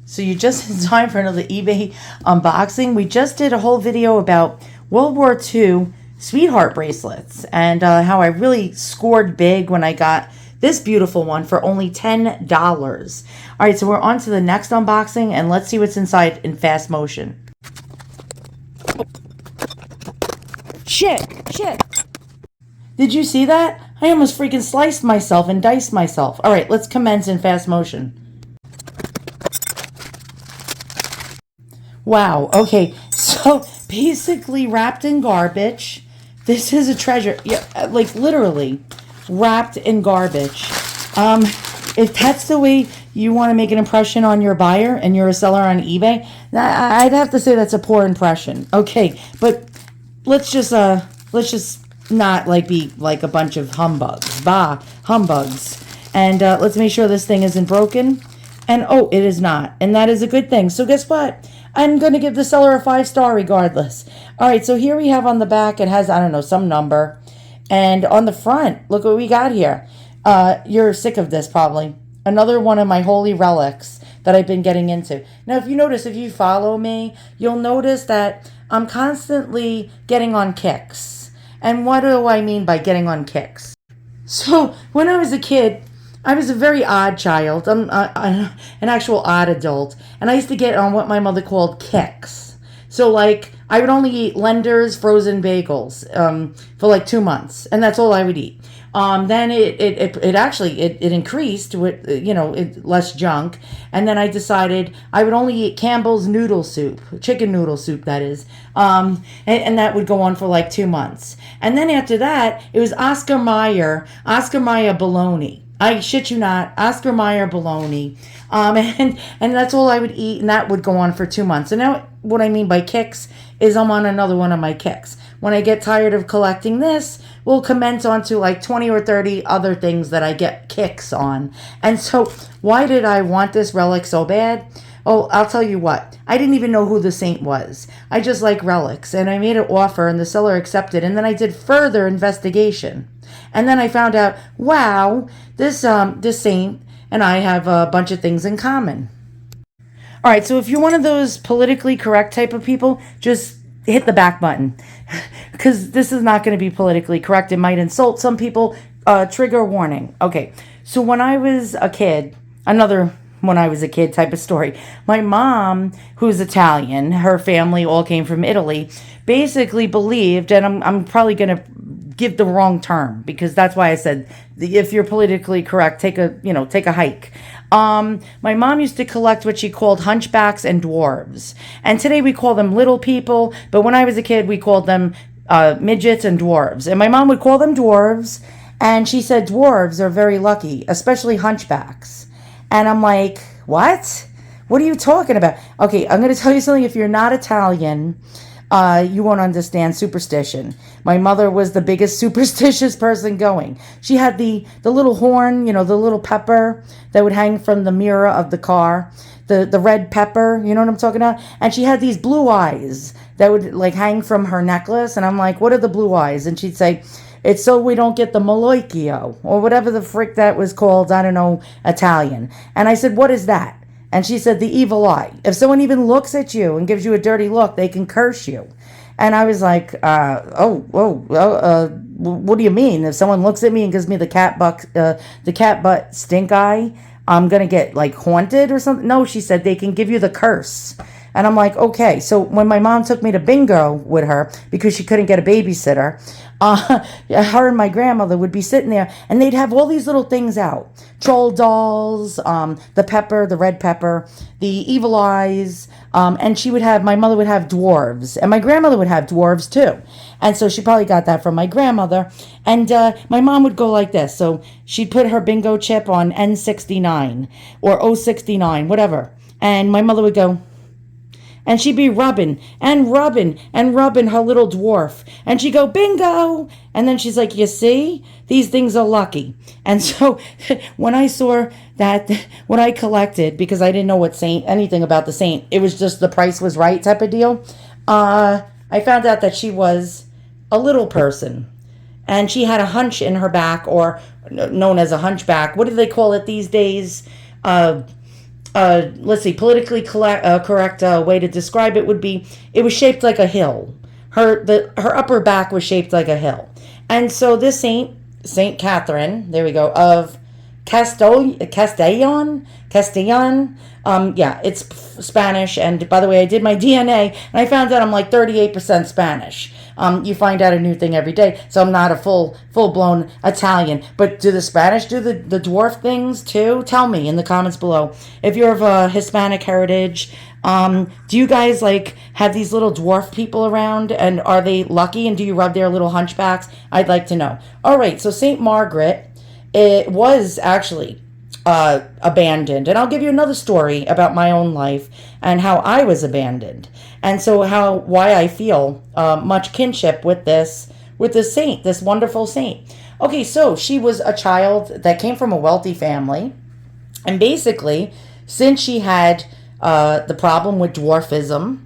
So you're just in time for another eBay unboxing. We just did a whole video about World War II sweetheart bracelets and how I really scored big when I got this beautiful one for only $10. All right, so we're on to the next unboxing, and let's see what's inside in fast motion. Shit. Did you see that? I almost freaking sliced myself and diced myself. All right, let's commence in fast motion. Wow, okay, so basically wrapped in garbage. This is a treasure. Yeah, like literally wrapped in garbage. If that's the way you want to make an impression on your buyer and you're a seller on eBay, I'd have to say that's a poor impression. Okay, but let's just not like be like a bunch of humbugs. Humbugs. And let's make sure this thing isn't broken. And oh, it is not. And that is a good thing. So guess what? I'm going to give the seller a 5-star regardless. All right, so here we have on the back, it has, I don't know, some number. And on the front, look what we got here. You're sick of this probably. Another one of my holy relics that I've been getting into. Now, if you notice, if you follow me, you'll notice that I'm constantly getting on kicks. And what do I mean by getting on kicks? So when I was a kid, I was a very odd child. I'm an actual odd adult. And I used to get on what my mother called kicks. So, like, I would only eat Lender's frozen bagels for like 2 months. And that's all I would eat. Then it actually increased with, less junk. And then I decided I would only eat Campbell's noodle soup, chicken noodle soup, that is. And that would go on for like 2 months. And then after that, it was Oscar Mayer bologna. I shit you not, Oscar Mayer bologna. And that's all I would eat, and that would go on for 2 months. And now what I mean by kicks is I'm on another one of my kicks. When I get tired of collecting this, we'll commence on to like 20 or 30 other things that I get kicks on. And so why did I want this relic so bad? Oh, I'll tell you what. I didn't even know who the saint was. I just like relics. And I made an offer, and the seller accepted. And then I did further investigation. And then I found out, wow, this saint and I have a bunch of things in common. All right, so if you're one of those politically correct type of people, just hit the back button. Because this is not going to be politically correct. It might insult some people. Trigger warning. Okay, so when I was a kid, when I was a kid type of story. My mom, who's Italian, her family all came from Italy, basically believed, and I'm probably going to give the wrong term because that's why I said if you're politically correct, take a hike. My mom used to collect what she called hunchbacks and dwarves, and today we call them little people, but when I was a kid we called them midgets and dwarves, and my mom would call them dwarves, and she said dwarves are very lucky, especially hunchbacks. And I'm like, what? What are you talking about? Okay, I'm going to tell you something. If you're not Italian, you won't understand superstition. My mother was the biggest superstitious person going. She had the little horn, the little pepper that would hang from the mirror of the car. The red pepper, you know what I'm talking about? And she had these blue eyes that would like hang from her necklace. And I'm like, what are the blue eyes? And she'd say, it's so we don't get the maloicchio, or whatever the frick that was called, I don't know, Italian. And I said, what is that? And she said, the evil eye. If someone even looks at you and gives you a dirty look, they can curse you. And I was like, what do you mean? If someone looks at me and gives me the cat butt stink eye, I'm going to get like haunted or something? No, she said, they can give you the curse. And I'm like, okay. So when my mom took me to bingo with her because she couldn't get a babysitter, her and my grandmother would be sitting there and they'd have all these little things out. Troll dolls, the pepper, the red pepper, the evil eyes, and my mother would have dwarves, and my grandmother would have dwarves too. And so she probably got that from my grandmother. And my mom would go like this. So she'd put her bingo chip on N69 or 069, whatever. And my mother would go, and she'd be rubbing her little dwarf. And she'd go, bingo! And then she's like, you see? These things are lucky. And so when I saw that, what I collected, because I didn't know anything about the saint, it was just the price was right type of deal. I found out that she was a little person. And she had a hunch in her back, or known as a hunchback. What do they call it these days? let's see, politically correct way to describe it would be it was shaped like a hill. Her upper back was shaped like a hill. And so this Saint Catherine, there we go, of Castellon. Yeah, it's Spanish. And by the way, I did my DNA and I found out I'm like 38% Spanish. You find out a new thing every day. So I'm not a full blown Italian. But do the Spanish do the dwarf things too? Tell me in the comments below. If you're of a Hispanic heritage, do you guys like have these little dwarf people around, and are they lucky, and do you rub their little hunchbacks? I'd like to know. All right, so St. Margaret, it was actually abandoned. And I'll give you another story about my own life and how I was abandoned. And so why I feel much kinship with this saint, this wonderful saint. Okay, so she was a child that came from a wealthy family. And basically, since she had the problem with dwarfism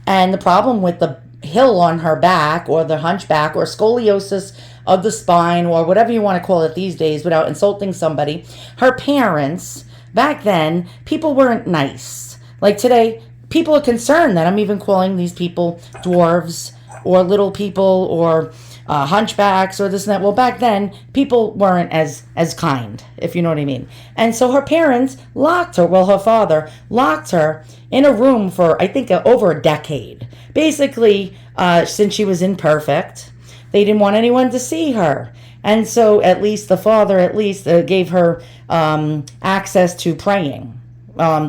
and the problem with the hill on her back, or the hunchback, or scoliosis of the spine, or whatever you want to call it these days without insulting somebody, her parents, back then, people weren't nice. Like today, people are concerned that I'm even calling these people dwarves or little people or hunchbacks or this and that. Well, back then, people weren't as kind, if you know what I mean. And so her parents locked her, well, her father locked her in a room for, I think, over a decade. Basically, since she was imperfect, they didn't want anyone to see her. And so at least the father gave her access to praying.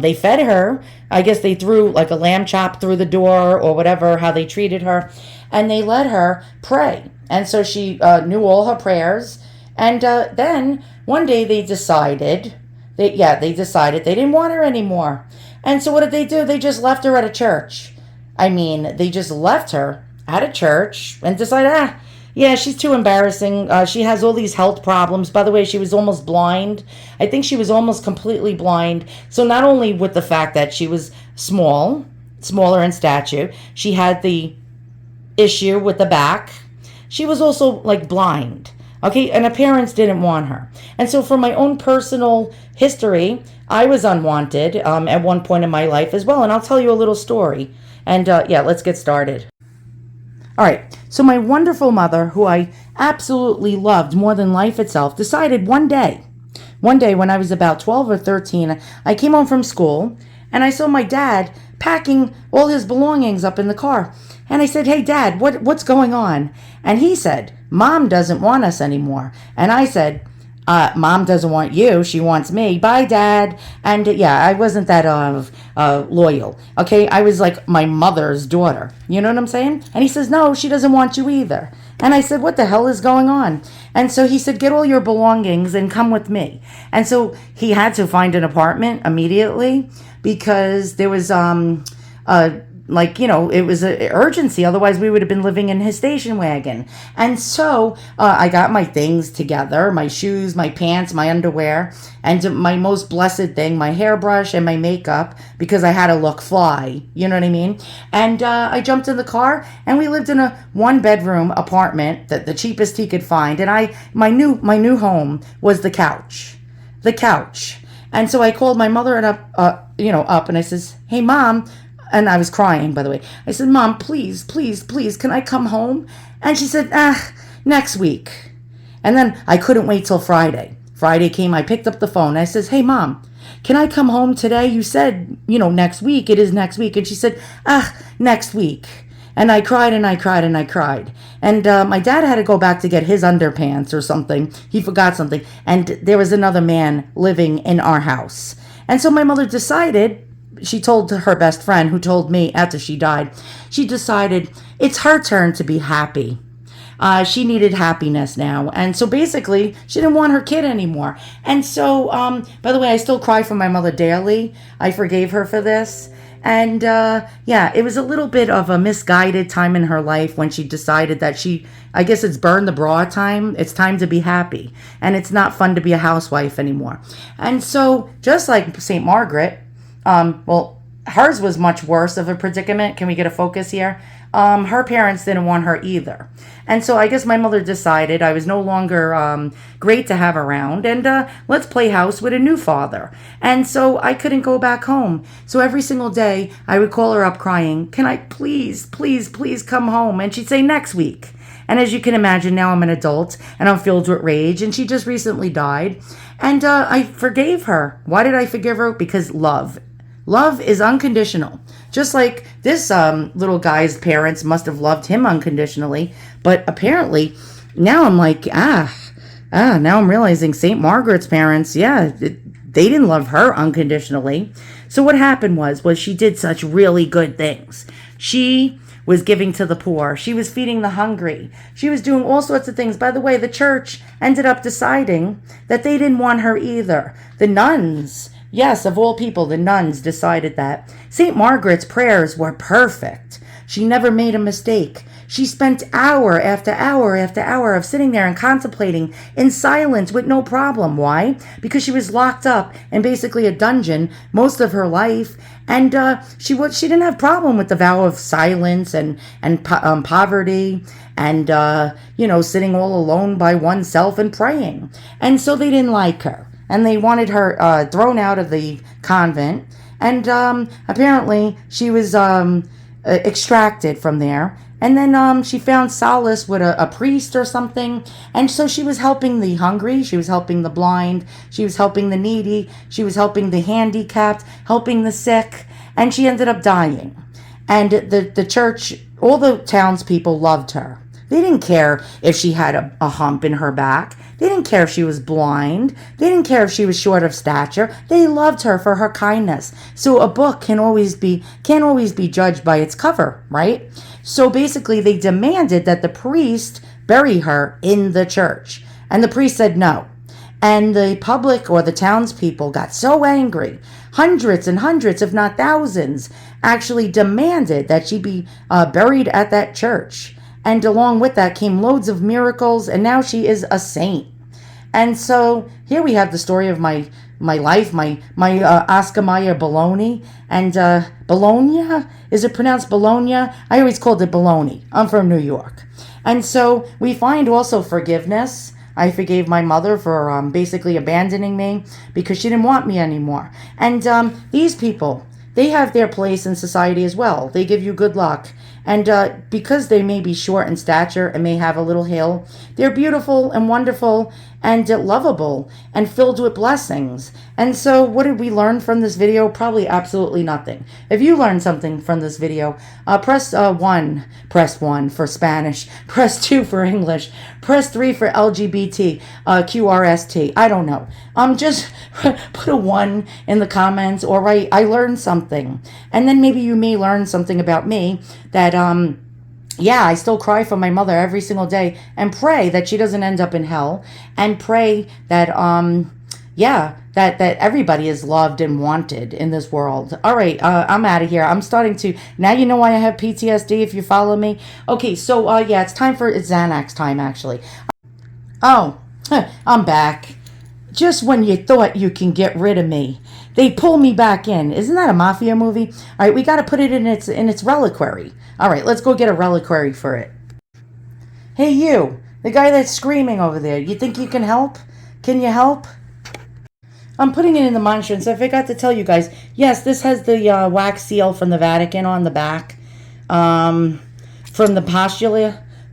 They fed her. I guess they threw like a lamb chop through the door or whatever, how they treated her. And they let her pray. And so she knew all her prayers. And then one day they decided they didn't want her anymore. And so what did they do? They just left her at a church. I mean, they just left her at a church and decided, yeah, she's too embarrassing. She has all these health problems. By the way, she was almost blind. I think she was almost completely blind. So not only with the fact that she was smaller in stature, she had the issue with the back. She was also like blind. Okay, and her parents didn't want her. And so from my own personal history, I was unwanted at one point in my life as well. And I'll tell you a little story. And yeah, let's get started. All right, so my wonderful mother, who I absolutely loved more than life itself, decided one day when I was about 12 or 13, I came home from school and I saw my dad packing all his belongings up in the car. And I said, hey, Dad, what's going on? And he said, Mom doesn't want us anymore. And I said, Mom doesn't want you. She wants me. Bye, Dad. And yeah, I wasn't that loyal. Okay, I was like my mother's daughter. You know what I'm saying? And he says, no, she doesn't want you either. And I said, what the hell is going on? And so he said, get all your belongings and come with me. And so he had to find an apartment immediately because there was it was an urgency. Otherwise, we would have been living in his station wagon. And so I got my things together, my shoes, my pants, my underwear, and my most blessed thing, my hairbrush and my makeup, because I had to look fly. You know what I mean? And I jumped in the car, and we lived in a one-bedroom apartment, that the cheapest he could find. And my new home was the couch. The couch. And so I called my mother up, and I says, hey, Mom. And I was crying, by the way. I said, Mom, please, can I come home? And she said, next week. And then I couldn't wait till Friday. Friday came, I picked up the phone. I says, hey, Mom, can I come home today? You said, next week. It is next week. And she said, next week. And I cried and I cried and I cried. And my dad had to go back to get his underpants or something. He forgot something. And there was another man living in our house. And so my mother decided, she told her best friend, who told me after she died, she decided it's her turn to be happy. She needed happiness now. And so basically, she didn't want her kid anymore. And so, by the way, I still cry for my mother daily. I forgave her for this. And yeah, it was a little bit of a misguided time in her life when she decided that I guess it's burn the bra time. It's time to be happy. And it's not fun to be a housewife anymore. And so, just like St. Margaret, hers was much worse of a predicament. Can we get a focus here? Her parents didn't want her either. And so I guess my mother decided I was no longer great to have around, and let's play house with a new father. And so I couldn't go back home. So every single day I would call her up crying, can I please, please, please come home? And she'd say next week. And as you can imagine, now I'm an adult and I'm filled with rage, and she just recently died. And I forgave her. Why did I forgive her? Because love. Love is unconditional. Just like this little guy's parents must have loved him unconditionally. But apparently, now I'm like, now I'm realizing St. Margaret's parents, they didn't love her unconditionally. So what happened was she did such really good things. She was giving to the poor. She was feeding the hungry. She was doing all sorts of things. By the way, the church ended up deciding that they didn't want her either. The nuns, yes, of all people, the nuns decided that. St. Margaret's prayers were perfect. She never made a mistake. She spent hour after hour after hour of sitting there and contemplating in silence with no problem. Why? Because she was locked up in basically a dungeon most of her life, and she didn't have problem with the vow of silence and poverty and sitting all alone by oneself and praying. And so they didn't like her, and they wanted her thrown out of the convent. And apparently she was extracted from there. And then she found solace with a priest or something. And so she was helping the hungry. She was helping the blind. She was helping the needy. She was helping the handicapped, helping the sick. And she ended up dying. And the church, all the townspeople loved her. They didn't care if she had a hump in her back. They didn't care if she was blind. They didn't care if she was short of stature. They loved her for her kindness. So a book can't always be judged by its cover, right? So basically they demanded that the priest bury her in the church. And the priest said no. And the public or the townspeople got so angry. Hundreds and hundreds, if not thousands, actually demanded that she be buried at that church. And along with that came loads of miracles, and now she is a saint. And so here we have the story of my life, my Oscar Mayer Bologna. And Bologna, is it pronounced Bologna? I always called it Bologna. I'm from New York. And so we find also forgiveness. I forgave my mother for basically abandoning me because she didn't want me anymore. And these people, they have their place in society as well. They give you good luck. And because they may be short in stature and may have a little hill, they're beautiful and wonderful and lovable and filled with blessings. And so what did we learn from this video? Probably absolutely nothing. If you learned something from this video, press 1 for Spanish, press 2 for English, press 3 for LGBT, QRST. I don't know. Just put a 1 in the comments or write, I learned something. And then maybe you may learn something about me that, I still cry for my mother every single day and pray that she doesn't end up in hell, and pray that, that everybody is loved and wanted in this world. All right, I'm out of here. I'm starting to, now you know why I have PTSD if you follow me. Okay, so, it's time for, it's Xanax time, actually. Oh, I'm back. Just when you thought you can get rid of me, they pull me back in. Isn't that a mafia movie? All right, we got to put it in its reliquary. All right, let's go get a reliquary for it. Hey, you, the guy that's screaming over there. You think you can help? Can you help? I'm putting it in the monstrance. I forgot to tell you guys. Yes, this has the wax seal from the Vatican on the back. From the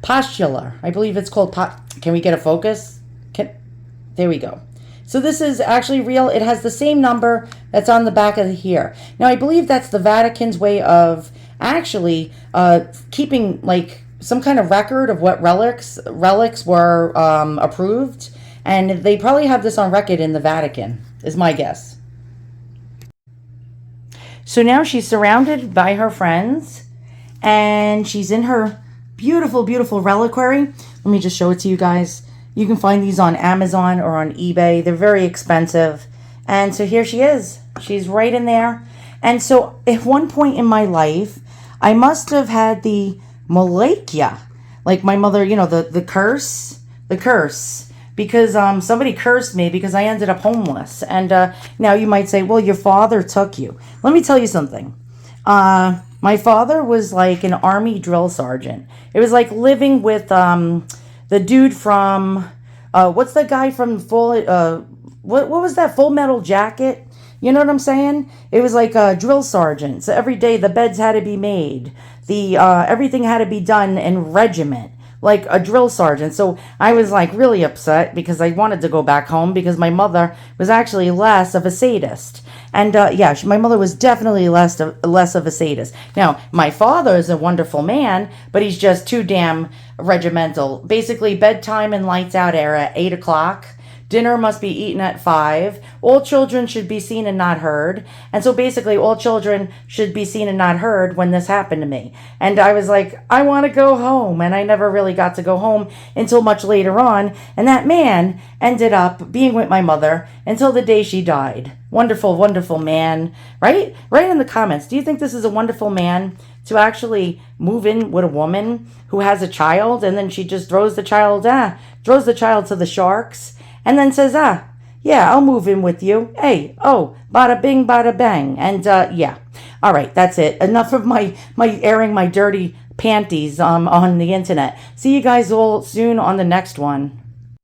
postular. I believe it's called. Can we get a focus? There we go. So this is actually real. It has the same number that's on the back of here. Now, I believe that's the Vatican's way of actually keeping like some kind of record of what relics were approved. And they probably have this on record in the Vatican, is my guess. So now she's surrounded by her friends, and she's in her beautiful, beautiful reliquary. Let me just show it to you guys. You can find these on Amazon or on eBay. They're very expensive. And so here she is. She's right in there. And so at one point in my life, I must have had the malakia. Like my mother, the curse. Because somebody cursed me because I ended up homeless. And now you might say, well, your father took you. Let me tell you something. My father was like an army drill sergeant. It was like living with the dude from what's the guy from Full what was that, Full Metal Jacket? You know what I'm saying? It was like a drill sergeant. So every day the beds had to be made. The everything had to be done in regiment, like a drill sergeant. So I was like really upset because I wanted to go back home because my mother was actually less of a sadist. And yeah, my mother was definitely less of a sadist. Now, my father is a wonderful man, but he's just too damn regimental. Basically, bedtime and lights out era at 8 o'clock. Dinner must be eaten at 5. All children should be seen and not heard. And so basically, all children should be seen and not heard when this happened to me. And I was like, I want to go home. And I never really got to go home until much later on. And that man ended up being with my mother until the day she died. Wonderful, wonderful man. Right? Write in the comments. Do you think this is a wonderful man to actually move in with a woman who has a child and then she just throws the child to the sharks? And then says, yeah, I'll move in with you. Hey, oh, bada bing, bada bang. And yeah. All right, that's it. Enough of my airing my dirty panties on the internet. See you guys all soon on the next one.